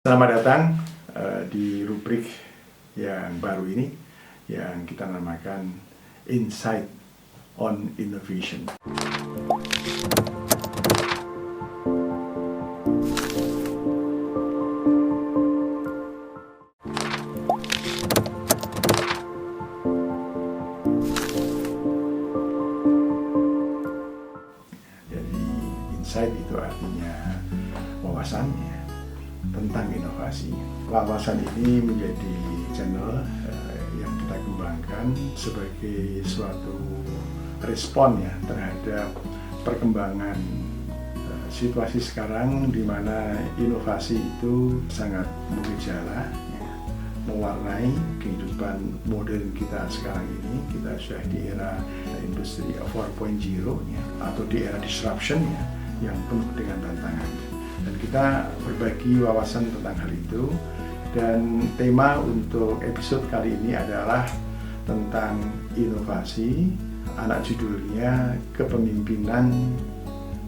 Selamat datang di rubrik yang baru ini yang kita namakan Insight on Innovation. Jadi insight itu artinya wawasannya tentang inovasi. Wawasan ini menjadi channel yang kita kembangkan sebagai suatu respon ya terhadap perkembangan situasi sekarang di mana inovasi itu sangat bergejala ya, mewarnai kehidupan modern kita sekarang ini. Kita sudah di era industri 4.0 ya, atau di era disruption ya, yang penuh dengan tantangan. Dan kita berbagi wawasan tentang hal itu, dan tema untuk episode kali ini adalah tentang inovasi, anak judulnya kepemimpinan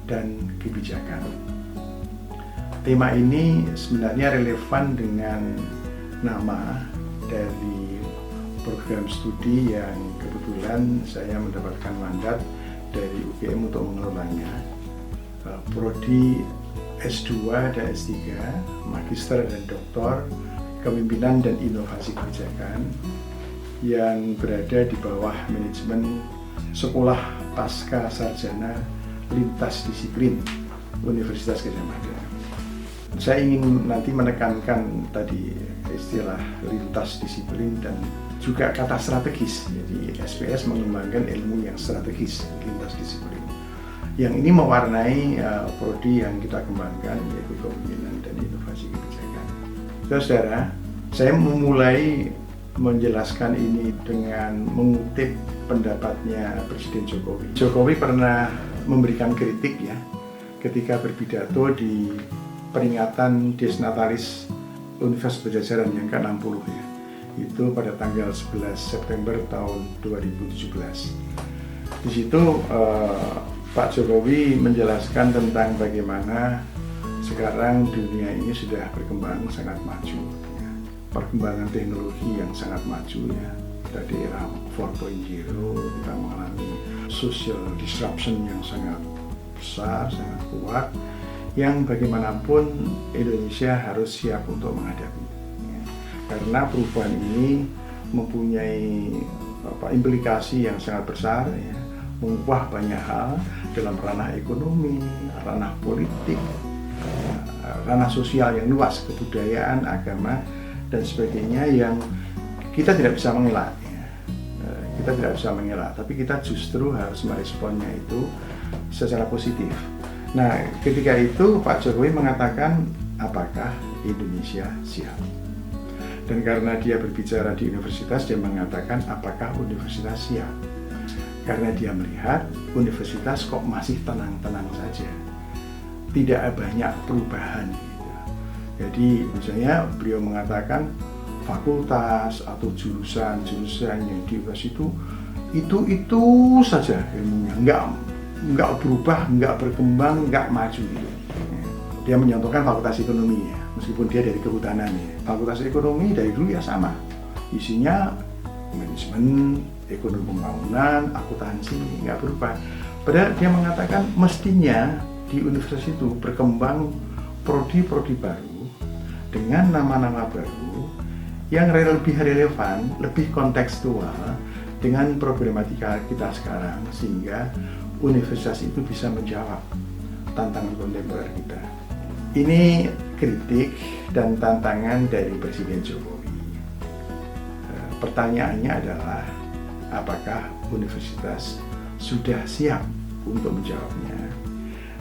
dan kebijakan. Tema ini sebenarnya relevan dengan nama dari program studi yang kebetulan saya mendapatkan mandat dari UGM untuk mengelolanya, Prodi S2 dan S3, Magister dan Doktor Kepemimpinan dan Inovasi Kebijakan yang berada di bawah manajemen Sekolah Pasca Sarjana Lintas Disiplin Universitas Gadjah Mada. Saya ingin nanti menekankan tadi istilah lintas disiplin dan juga kata strategis. Jadi SPS mengembangkan ilmu yang strategis, lintas disiplin. Yang ini mewarnai prodi yang kita kembangkan, yaitu kepemimpinan dan inovasi kebijakan. Saudara, saya memulai menjelaskan ini dengan mengutip pendapatnya Presiden Jokowi. Jokowi pernah memberikan kritik ya ketika berpidato di peringatan Dies Natalis Universitas Pajajaran yang ke-60 ya. Itu pada tanggal 11 September tahun 2017. Di situ Pak Jokowi menjelaskan tentang bagaimana sekarang dunia ini sudah berkembang sangat maju ya. Perkembangan teknologi yang sangat maju ya. Dari era 4.0 kita mengalami social disruption yang sangat besar, sangat kuat, yang bagaimanapun Indonesia harus siap untuk menghadapi ya. Karena perubahan ini mempunyai implikasi yang sangat besar ya, mengubah banyak hal dalam ranah ekonomi, ranah politik, ranah sosial yang luas, kebudayaan, agama, dan sebagainya yang kita tidak bisa mengelak. Ya. Kita tidak bisa mengelak, tapi kita justru harus meresponnya itu secara positif. Nah, ketika itu Pak Jokowi mengatakan, apakah Indonesia siap? Dan karena dia berbicara di universitas, dia mengatakan, apakah universitas siap? Karena dia melihat universitas kok masih tenang-tenang saja, tidak banyak perubahan gitu. Jadi misalnya beliau mengatakan fakultas atau jurusan-jurusan yang di universitas itu saja ilmunya, nggak berubah, nggak berkembang, nggak maju gitu. Dia menyontohkan fakultas ekonomi ya, meskipun dia dari kehutanan ya. Fakultas ekonomi dari dulu ya sama, isinya manajemen, ekonomi pembangunan, akuntansi, nggak berubah. Padahal dia mengatakan mestinya di universitas itu berkembang prodi-prodi baru dengan nama-nama baru yang lebih relevan, lebih kontekstual dengan problematika kita sekarang, sehingga universitas itu bisa menjawab tantangan kontemporer kita. Ini kritik dan tantangan dari Presiden Jokowi. Pertanyaannya adalah, apakah universitas sudah siap untuk menjawabnya?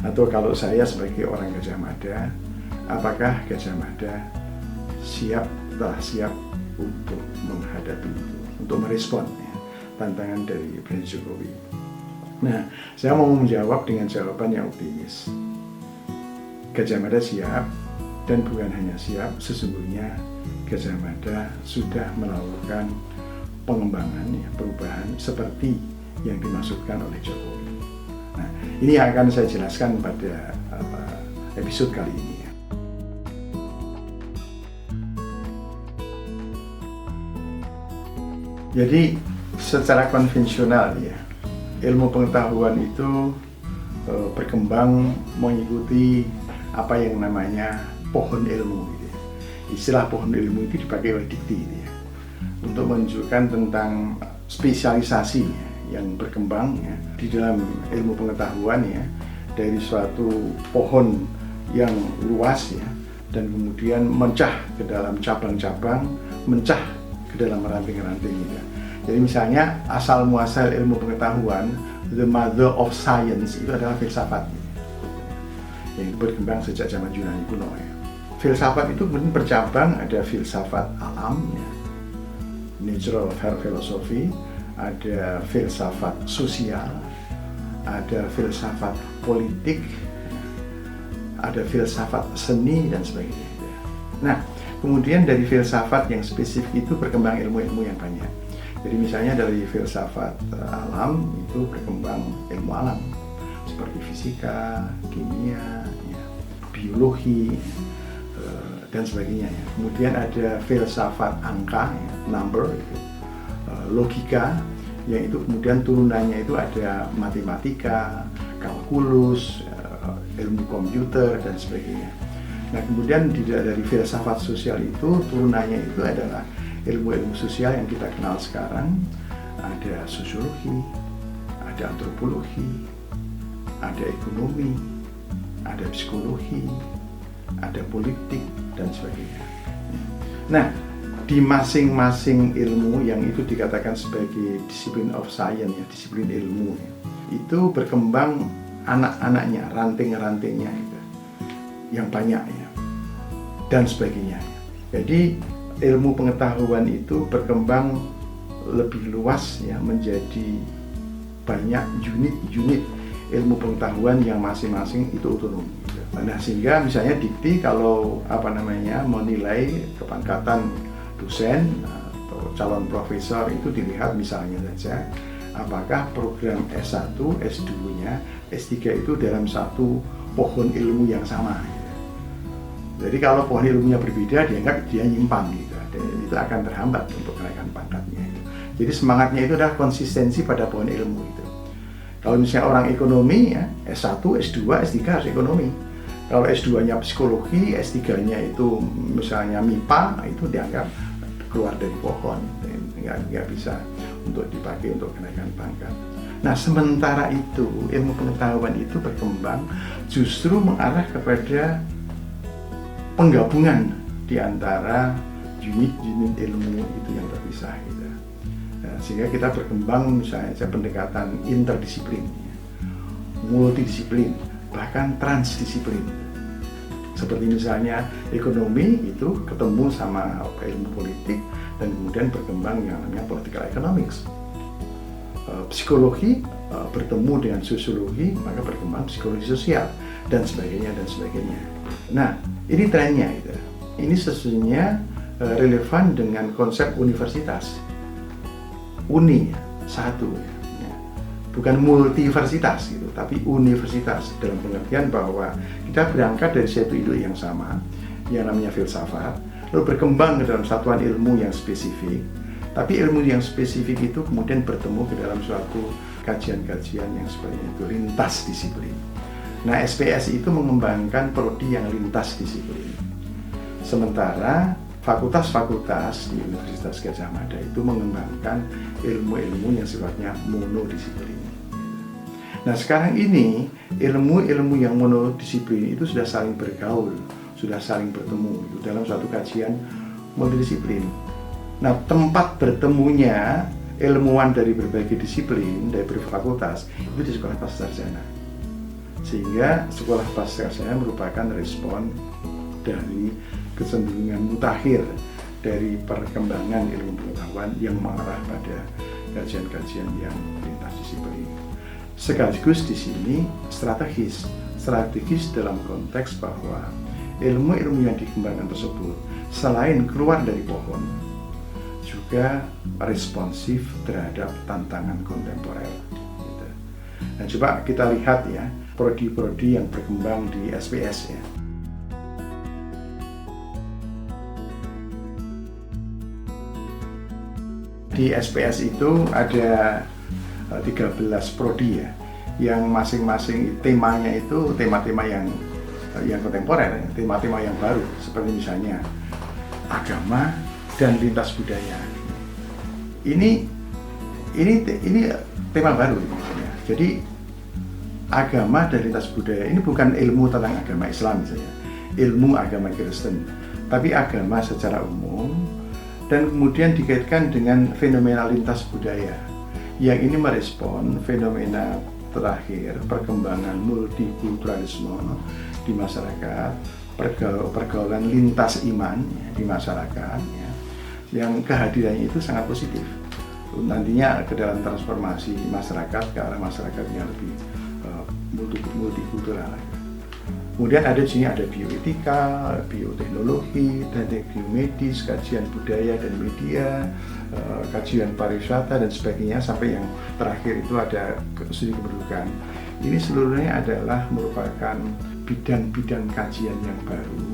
Atau kalau saya sebagai orang Gadjah Mada, apakah Gadjah Mada telah siap untuk menghadapi itu, untuk merespon ya, tantangan dari Presiden Jokowi? Nah, saya mau menjawab dengan jawaban yang optimis. Gadjah Mada siap, dan bukan hanya siap, sesungguhnya Gadjah Mada sudah melakukan pengembangan ya, perubahan seperti yang dimaksudkan oleh Jokowi. Nah, ini yang akan saya jelaskan pada episode kali ini ya. Jadi secara konvensional ya, ilmu pengetahuan itu berkembang mengikuti apa yang namanya pohon ilmu gitu ya. Istilah pohon ilmu itu dipakai oleh dikti gitu ya, untuk menunjukkan tentang spesialisasi ya, yang berkembang ya, di dalam ilmu pengetahuan ya, dari suatu pohon yang luas ya, dan kemudian mencah ke dalam cabang-cabang, mencah ke dalam ranting-ranting gitu. Jadi misalnya asal muasal ilmu pengetahuan, the mother of science itu adalah filsafat yang berkembang sejak zaman Yunani kuno ya. Filsafat itu kemudian bercabang, ada filsafat alam ya, natural philosophy, ada filsafat sosial, ada filsafat politik, ada filsafat seni dan sebagainya. Nah, kemudian dari filsafat yang spesifik itu berkembang ilmu-ilmu yang banyak. Jadi misalnya dari filsafat alam itu berkembang ilmu alam seperti fisika, kimia, ya, biologi, dan sebagainya. Ya. Kemudian ada filsafat angka, ya, number, gitu, logika, yang itu kemudian turunannya itu ada matematika, kalkulus, ilmu komputer dan sebagainya. Nah kemudian dari filsafat sosial itu turunannya itu adalah ilmu-ilmu sosial yang kita kenal sekarang. Ada sosiologi, ada antropologi, ada ekonomi, ada psikologi, ada politik dan sebagainya. Nah di masing-masing ilmu yang itu dikatakan sebagai disiplin of science ya, disiplin ilmu ya, itu berkembang anak-anaknya, ranting-rantingnya itu yang banyak ya, dan sebagainya. Jadi ilmu pengetahuan itu berkembang lebih luas ya, menjadi banyak unit-unit ilmu pengetahuan yang masing-masing itu otonom. Gitu. Nah sehingga misalnya dikti kalau menilai kepangkatan dosen atau calon profesor itu dilihat misalnya saja apakah program S1, S2-nya, S3 itu dalam satu pohon ilmu yang sama gitu. Jadi kalau pohon ilmunya berbeda dianggap dia nyimpang gitu. Dan itu akan terhambat untuk kenaikan pangkatnya itu. Jadi semangatnya itu adalah konsistensi pada pohon ilmu itu. Kalau misalnya orang ekonomi ya, S1, S2, S3 harus ekonomi. Kalau S2-nya psikologi, S3-nya itu misalnya MIPA, itu dianggap keluar dari pohon, nggak bisa untuk dipakai untuk kenaikan pangkat. Nah sementara itu ilmu pengetahuan itu berkembang justru mengarah kepada penggabungan di antara unit-unit ilmu itu yang terpisah gitu. Nah, sehingga kita berkembang misalnya pendekatan interdisiplin, multidisiplin, bahkan transdisiplin. Seperti misalnya ekonomi itu ketemu sama ilmu politik dan kemudian berkembang yang namanya political economics. Psikologi bertemu dengan sosiologi maka berkembang psikologi sosial dan sebagainya dan sebagainya. Nah ini trennya itu. Ini sesungguhnya relevan dengan konsep universitas. Uni satu ya. Bukan multiversitas gitu, tapi universitas dalam pengertian bahwa kita berangkat dari satu induk yang sama yang namanya filsafat, lalu berkembang ke dalam satuan ilmu yang spesifik. Tapi ilmu yang spesifik itu kemudian bertemu ke dalam suatu kajian-kajian yang sebenarnya itu lintas disiplin. Nah, SPS itu mengembangkan prodi yang lintas disiplin. Sementara fakultas-fakultas di Universitas Gadjah Mada itu mengembangkan ilmu-ilmu yang sifatnya monodisiplin. Nah, sekarang ini ilmu-ilmu yang monodisiplin itu sudah saling bergaul, sudah saling bertemu itu dalam suatu kajian monodisiplin. Nah, tempat bertemunya ilmuwan dari berbagai disiplin, dari berbagai fakultas, itu di sekolah pascasarjana. Sehingga sekolah pascasarjana merupakan respon dari kecenderungan mutakhir dari perkembangan ilmu pengetahuan yang mengarah pada kajian-kajian yang lintas disiplin. Sekaligus di sini strategis dalam konteks bahwa ilmu-ilmu yang dikembangkan tersebut selain keluar dari pohon, juga responsif terhadap tantangan kontemporer. Gitu. Nah, coba kita lihat ya prodi-prodi yang berkembang di SPS ya. Di SPS itu ada 13 prodi ya, yang masing-masing temanya itu tema-tema yang kontemporer, tema-tema yang baru, seperti misalnya agama dan lintas budaya. Ini tema baru misalnya. Jadi agama dan lintas budaya ini bukan ilmu tentang agama Islam misalnya, ilmu agama Kristen, tapi agama secara umum, dan kemudian dikaitkan dengan fenomena lintas budaya yang ini merespon fenomena terakhir perkembangan multikulturalisme di masyarakat, pergaulan lintas iman di masyarakat ya, yang kehadirannya itu sangat positif nantinya ke dalam transformasi masyarakat ke arah masyarakat yang lebih multikultural. Kemudian ada di sini ada bioetika, bioteknologi, teknik biomedis, kajian budaya dan media, kajian pariwisata dan sebagainya, sampai yang terakhir itu ada studi kependudukan. Ini seluruhnya adalah merupakan bidang-bidang kajian yang baru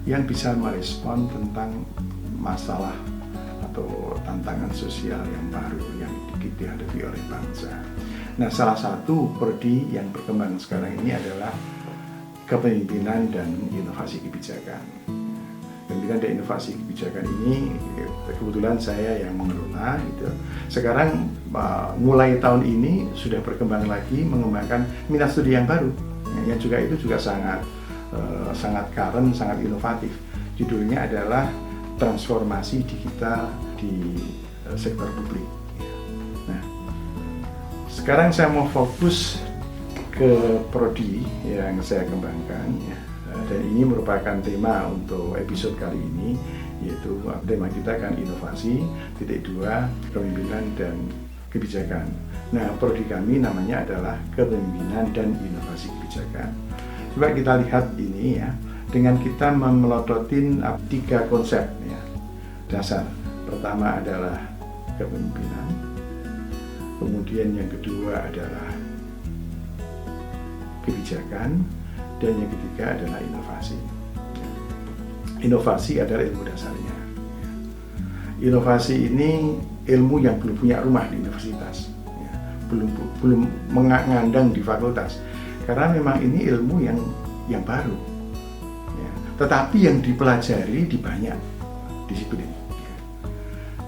yang bisa merespon tentang masalah atau tantangan sosial yang baru yang dihadapi oleh bangsa. Nah, salah satu prodi yang berkembang sekarang ini adalah kepemimpinan dan inovasi kebijakan. Kepemimpinan dan inovasi kebijakan ini kebetulan saya yang mengelola gitu. Sekarang mulai tahun ini sudah berkembang lagi mengembangkan minat studi yang baru, yang juga itu juga sangat current, sangat inovatif. Judulnya adalah transformasi digital di sektor publik. Nah, sekarang saya mau fokus ke prodi yang saya kembangkan ya. Dan ini merupakan tema untuk episode kali ini, yaitu tema kita kan inovasi, titik 2, kepemimpinan dan kebijakan. Nah, prodi kami namanya adalah kepemimpinan dan inovasi kebijakan. Coba kita lihat ini ya, dengan kita memelototin 3 konsep ya, dasar. Pertama adalah kepemimpinan, kemudian yang kedua adalah kebijakan, dan yang ketiga adalah inovasi. Inovasi adalah ilmu dasarnya. Inovasi ini ilmu yang belum punya rumah di universitas, belum mengandang di fakultas, karena memang ini ilmu yang baru. Tetapi yang dipelajari di banyak disiplin.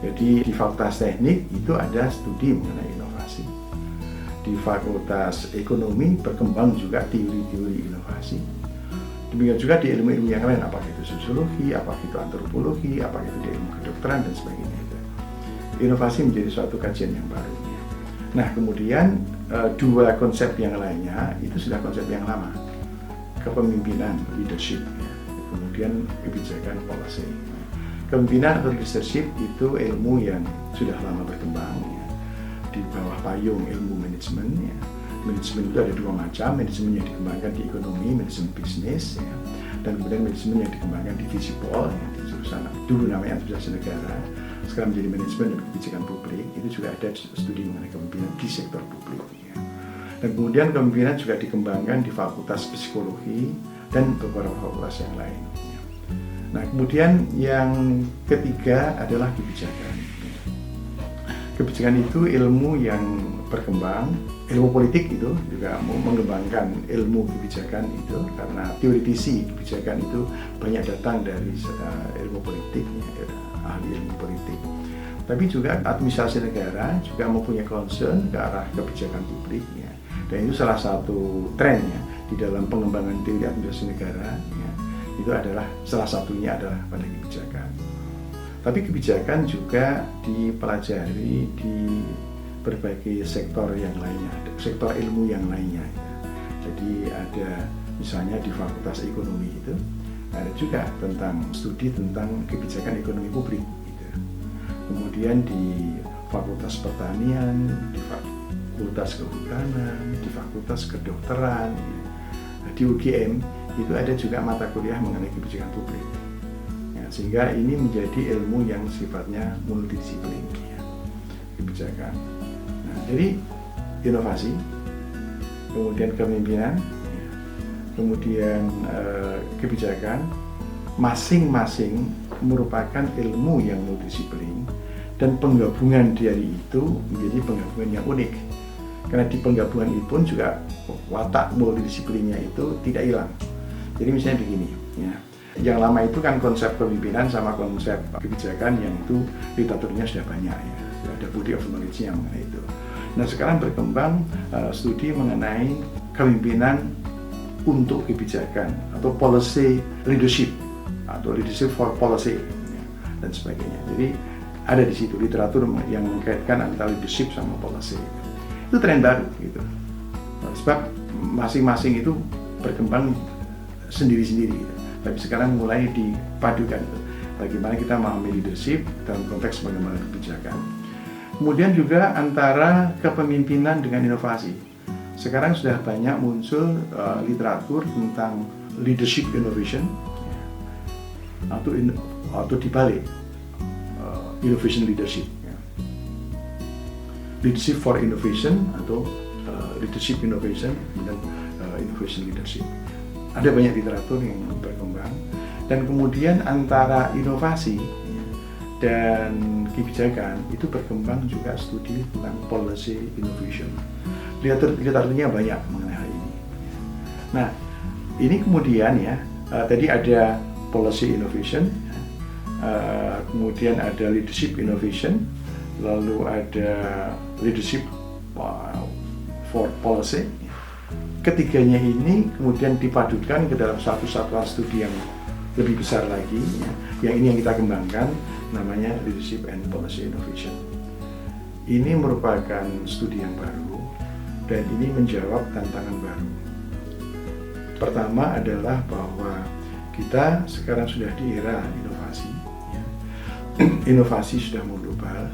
Jadi di fakultas teknik itu ada studi mengenai inovasi. Di fakultas ekonomi berkembang juga teori-teori inovasi. Demikian juga di ilmu-ilmu yang lain, apakah itu sosiologi, apakah itu antropologi, apakah itu di ilmu kedokteran dan sebagainya. Inovasi menjadi suatu kajian yang baru. Nah, kemudian 2 konsep yang lainnya itu sudah konsep yang lama. Kepemimpinan, leadership, kemudian kebijakan, policy. Kepemimpinan atau leadership itu ilmu yang sudah lama berkembang ya, di bawah payung ilmu manajemen ya. Manajemen itu ada 2 macam, manajemen yang dikembangkan di ekonomi, manajemen bisnis ya, dan kemudian manajemen yang dikembangkan di Visipol ya, di jurusan dulu namanya administrasi negara, sekarang menjadi manajemen dan kebijakan publik. Itu juga ada studi mengenai kepemimpinan di sektor publik ya. Dan kemudian kepemimpinan juga dikembangkan di fakultas psikologi dan beberapa fakultas yang lain ya. Nah, kemudian yang ketiga adalah kebijakan. Kebijakan itu ilmu yang berkembang, ilmu politik itu juga mengembangkan ilmu kebijakan itu, karena teoritisi kebijakan itu banyak datang dari ilmu politik, ya, ahli ilmu politik. Tapi juga administrasi negara juga mempunyai concern ke arah kebijakan publik, ya. Dan itu salah satu tren ya, di dalam pengembangan teori administrasi negara, ya. Itu adalah salah satunya adalah pada kebijakan. Tapi kebijakan juga dipelajari di berbagai sektor yang lainnya, sektor ilmu yang lainnya. Jadi ada misalnya di fakultas ekonomi itu ada juga tentang studi tentang kebijakan ekonomi publik. Gitu. Kemudian di fakultas pertanian, di fakultas kehutanan, di fakultas kedokteran, di UGM itu ada juga mata kuliah mengenai kebijakan publik. Sehingga ini menjadi ilmu yang sifatnya multidisiplin ya, kebijakan. Nah, jadi inovasi, kemudian kepemimpinan, ya, kemudian kebijakan, masing-masing merupakan ilmu yang multidisiplin Dan penggabungan dari itu menjadi penggabungan yang unik. Karena di penggabungan itu pun juga watak multidisiplinnya itu tidak hilang. Jadi misalnya begini, ya. Yang lama itu kan konsep kepemimpinan sama konsep kebijakan yang itu literaturnya sudah banyak, ya. Sudah ada body of knowledge-nya mengenai itu. Nah sekarang berkembang studi mengenai kepemimpinan untuk kebijakan atau policy leadership atau leadership for policy, ya, dan sebagainya. Jadi ada di situ literatur yang mengkaitkan antara leadership sama policy. Itu tren baru gitu. Sebab masing-masing itu berkembang sendiri-sendiri gitu. Tapi sekarang mulai dipadukan gitu. Bagaimana kita memahami leadership dalam konteks pengembangan kebijakan. Kemudian juga antara kepemimpinan dengan inovasi. Sekarang sudah banyak muncul literatur tentang leadership innovation atau dibalik innovation leadership. Leadership for innovation atau leadership innovation dan innovation leadership. Ada banyak literatur yang berkembang, dan kemudian antara inovasi dan kebijakan itu berkembang juga studi tentang policy innovation. Literaturnya banyak mengenai hal ini. Nah, ini kemudian ya tadi ada policy innovation, kemudian ada leadership innovation, lalu ada leadership for policy. Ketiganya ini kemudian dipadukan ke dalam satu satuan studi yang lebih besar lagi, ya. Yang ini yang kita kembangkan, namanya leadership and policy innovation. Ini merupakan studi yang baru dan ini menjawab tantangan baru. Pertama adalah bahwa kita sekarang sudah di era inovasi, ya. Inovasi sudah mengglobal.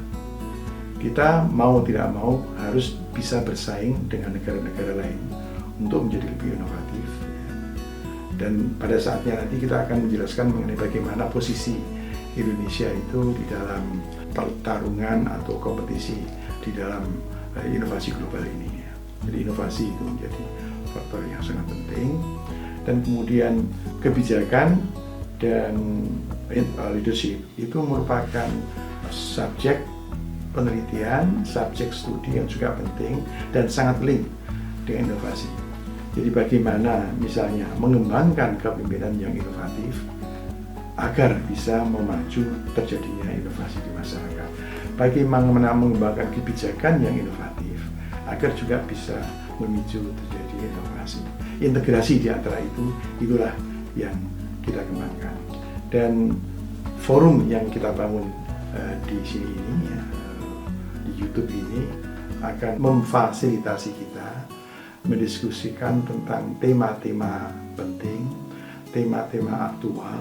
Kita mau tidak mau harus bisa bersaing dengan negara-negara lain untuk menjadi lebih inovatif. Dan pada saatnya nanti kita akan menjelaskan mengenai bagaimana posisi Indonesia itu di dalam pertarungan atau kompetisi di dalam inovasi global ini. Jadi inovasi itu menjadi faktor yang sangat penting. Dan kemudian kebijakan dan leadership itu merupakan subjek penelitian, subjek studi yang juga penting dan sangat link dengan inovasi. Jadi bagaimana misalnya mengembangkan kepemimpinan yang inovatif agar bisa memacu terjadinya inovasi di masyarakat. Bagaimana mengembangkan kebijakan yang inovatif agar juga bisa memicu terjadi inovasi. Integrasi di antara itu, itulah yang kita kembangkan. Dan forum yang kita bangun di sini ini ya, di YouTube ini akan memfasilitasi kita mendiskusikan tentang tema-tema penting, tema-tema aktual,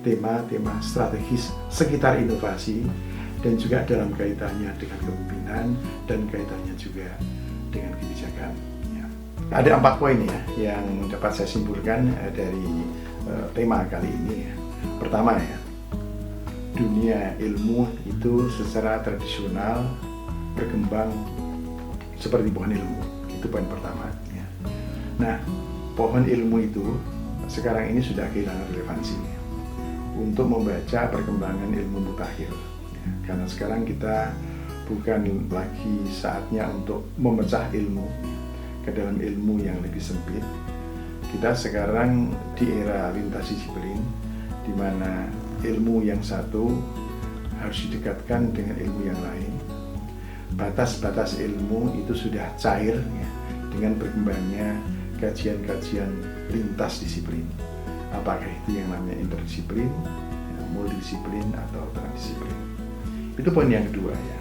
tema-tema strategis sekitar inovasi, dan juga dalam kaitannya dengan kepemimpinan dan kaitannya juga dengan kebijakan. Ya. Ada 4 poin ya yang dapat saya simpulkan dari tema kali ini. Pertama ya, dunia ilmu itu secara tradisional berkembang seperti pohon ilmu. Itu poin pertama. Ya. Nah, pohon ilmu itu sekarang ini sudah kehilangan relevansi untuk membaca perkembangan ilmu mutakhir. Ya, karena sekarang kita bukan lagi saatnya untuk memecah ilmu ke dalam ilmu yang lebih sempit. Kita sekarang di era lintas disiplin, di mana ilmu yang satu harus didekatkan dengan ilmu yang lain. Batas-batas ilmu itu sudah cair ya, dengan berkembangnya kajian-kajian lintas disiplin. Apakah itu yang namanya interdisiplin, multidisiplin, atau transdisiplin. Itu poin yang kedua ya.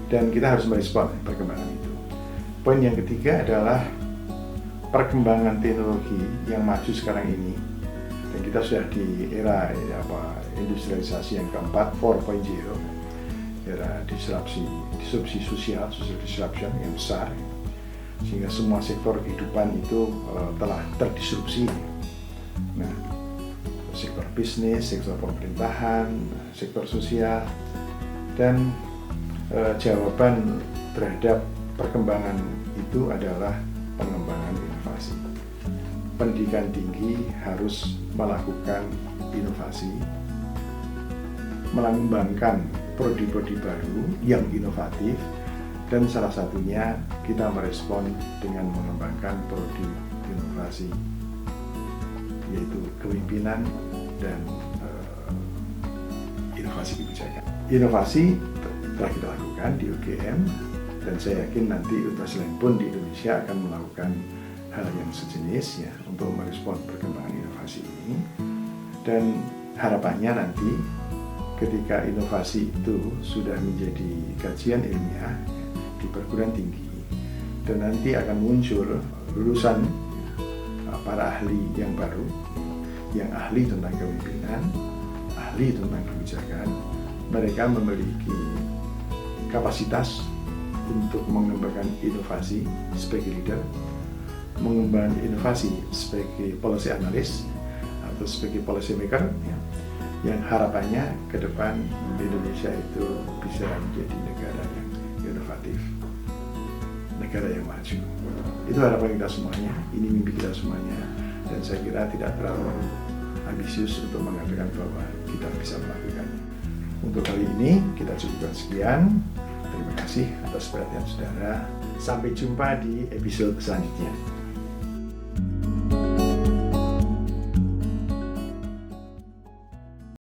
Dan kita harus merespon perkembangan itu. Poin yang ketiga adalah perkembangan teknologi yang maju sekarang ini. Dan kita sudah di era industrialisasi yang keempat, 4.0, era disrupsi sosial, social disruption yang besar, sehingga semua sektor kehidupan itu telah terdisrupsi. Nah, sektor bisnis, sektor pemerintahan, sektor sosial, dan jawaban terhadap perkembangan itu adalah pengembangan inovasi. Pendidikan tinggi harus melakukan inovasi, mengembangkan prodi-prodi baru yang inovatif, dan salah satunya kita merespon dengan mengembangkan prodi inovasi, yaitu kepemimpinan dan inovasi kebijakan. Inovasi telah kita lakukan di UGM, dan saya yakin nanti universitas lain pun di Indonesia akan melakukan hal yang sejenis ya untuk merespon perkembangan inovasi ini. Dan harapannya nanti ketika inovasi itu sudah menjadi kajian ilmiah di perguruan tinggi, dan nanti akan muncul lulusan para ahli yang baru, yang ahli tentang kepemimpinan, ahli tentang kebijakan, mereka memiliki kapasitas untuk mengembangkan inovasi sebagai leader, mengembangkan inovasi sebagai policy analyst atau sebagai policy maker ya, yang harapannya ke depan Indonesia itu bisa menjadi negara yang inovatif, negara yang maju. Itu harapan kita semuanya, ini mimpi kita semuanya, dan saya kira tidak terlalu ambisius untuk mengatakan bahwa kita bisa melakukannya. Untuk kali ini kita cukupkan sekian. Terima kasih atas perhatian saudara. Sampai jumpa di episode selanjutnya.